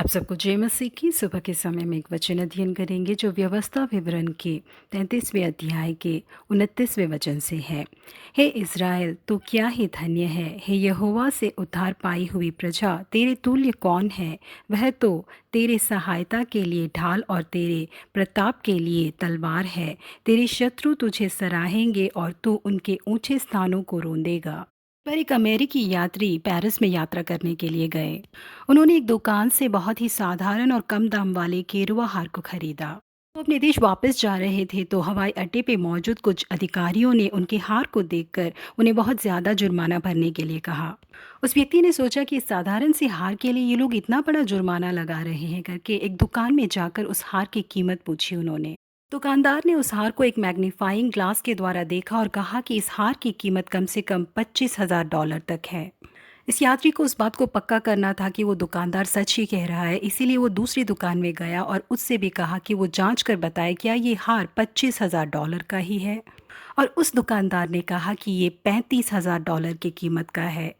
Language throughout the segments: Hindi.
आप सबको जय मसीह की। सुबह के समय में एक वचन अध्ययन करेंगे जो व्यवस्था विवरण के 33वें अध्याय के 29वें वचन से है। हे इज़राइल, तो क्या ही धन्य है। हे यहोवा से उद्धार पाई हुई प्रजा, तेरे तुल्य कौन है। वह तो तेरे सहायता के लिए ढाल और तेरे प्रताप के लिए तलवार है। तेरे शत्रु तुझे सराहेंगे और तू उनके ऊंचे स्थानों को रोंदेगा। पर एक अमेरिकी यात्री पेरिस में यात्रा करने के लिए गए। उन्होंने एक दुकान से बहुत ही साधारण और कम दाम वाले केरुआ हार को खरीदा। वो अपने देश वापस जा रहे थे तो हवाई अड्डे पे मौजूद कुछ अधिकारियों ने उनके हार को देखकर उन्हें बहुत ज़्यादा जुर्माना भरने के लिए कहा। उस व्यक्ति ने सोचा कि इस साधारण सी हार के लिए ये लोग इतना बड़ा जुर्माना लगा रहे हैं करके एक दुकान में जाकर उस हार की कीमत पूछी उन्होंने। दुकानदार ने उस हार को एक मैग्नीफाइंग ग्लास के द्वारा देखा और कहा कि इस हार की कीमत कम से कम $25,000 तक है। इस यात्री को उस बात को पक्का करना था कि वो दुकानदार सच ही कह रहा है, इसीलिए वो दूसरी दुकान में गया और उससे भी कहा कि वो जांच कर बताए क्या ये हार $25,000 का ही है। और उस दुकानदार ने कहा कि ये $35,000 की कीमत का है।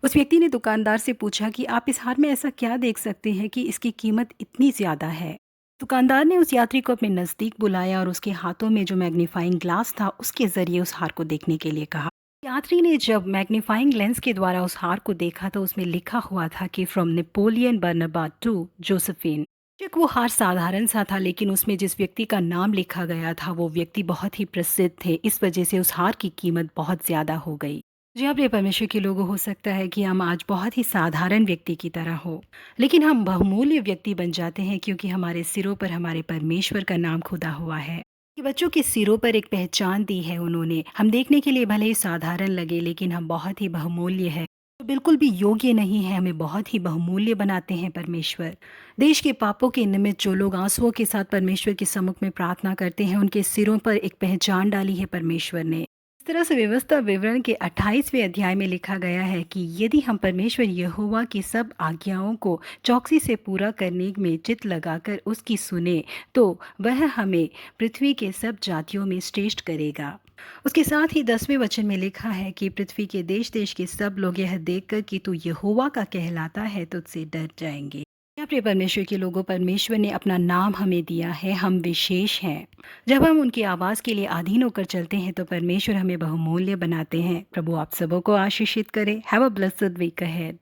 उस व्यक्ति ने दुकानदार से पूछा कि आप इस हार में ऐसा क्या देख सकते हैं कि इसकी कीमत इतनी ज़्यादा है। दुकानदार ने उस यात्री को अपने नज़दीक बुलाया और उसके हाथों में जो मैग्नीफाइंग ग्लास था उसके ज़रिए उस हार को देखने के लिए कहा। यात्री ने जब मैग्नीफाइंग लेंस के द्वारा उस हार को देखा तो उसमें लिखा हुआ था कि फ्रॉम नेपोलियन बर्नबाट टू जोसेफिन। बेशक वो हार साधारण सा था, लेकिन उसमें जिस व्यक्ति का नाम लिखा गया था वो व्यक्ति बहुत ही प्रसिद्ध थे। इस वजह से उस हार की कीमत बहुत ज़्यादा हो गई। जी हाँ, प्रिय परमेश्वर के लोगों, हो सकता है कि हम आज बहुत ही साधारण व्यक्ति की तरह हो, लेकिन हम बहुमूल्य व्यक्ति बन जाते हैं क्योंकि हमारे सिरों पर हमारे परमेश्वर का नाम खुदा हुआ है। कि बच्चों के सिरों पर एक पहचान दी है उन्होंने। हम देखने के लिए भले ही साधारण लगे, लेकिन हम बहुत ही बहुमूल्य है। तो बिल्कुल भी योग्य नहीं है, हमें बहुत ही बहुमूल्य बनाते हैं परमेश्वर। देश के पापों के निमित्त जो लोग आंसुओं के साथ परमेश्वर के सम्मुख में प्रार्थना करते हैं, उनके सिरों पर एक पहचान डाली है परमेश्वर ने। इस तरह से व्यवस्था विवरण के 28वें अध्याय में लिखा गया है कि यदि हम परमेश्वर यहोवा की सब आज्ञाओं को चौकसी से पूरा करने में चित्त लगाकर उसकी सुने, तो वह हमें पृथ्वी के सब जातियों में श्रेष्ठ करेगा। उसके साथ ही 10वें वचन में लिखा है कि पृथ्वी के देश देश के सब लोग यह देखकर कि तू यहोवा का कहलाता है तुझसे डर जाएंगे। या प्रिय परमेश्वर के लोगों, परमेश्वर ने अपना नाम हमें दिया है, हम विशेष हैं। जब हम उनकी आवाज़ के लिए अधीन होकर चलते हैं तो परमेश्वर हमें बहुमूल्य बनाते हैं। प्रभु आप सबों को आशीषित करे। Have a blessed week ahead.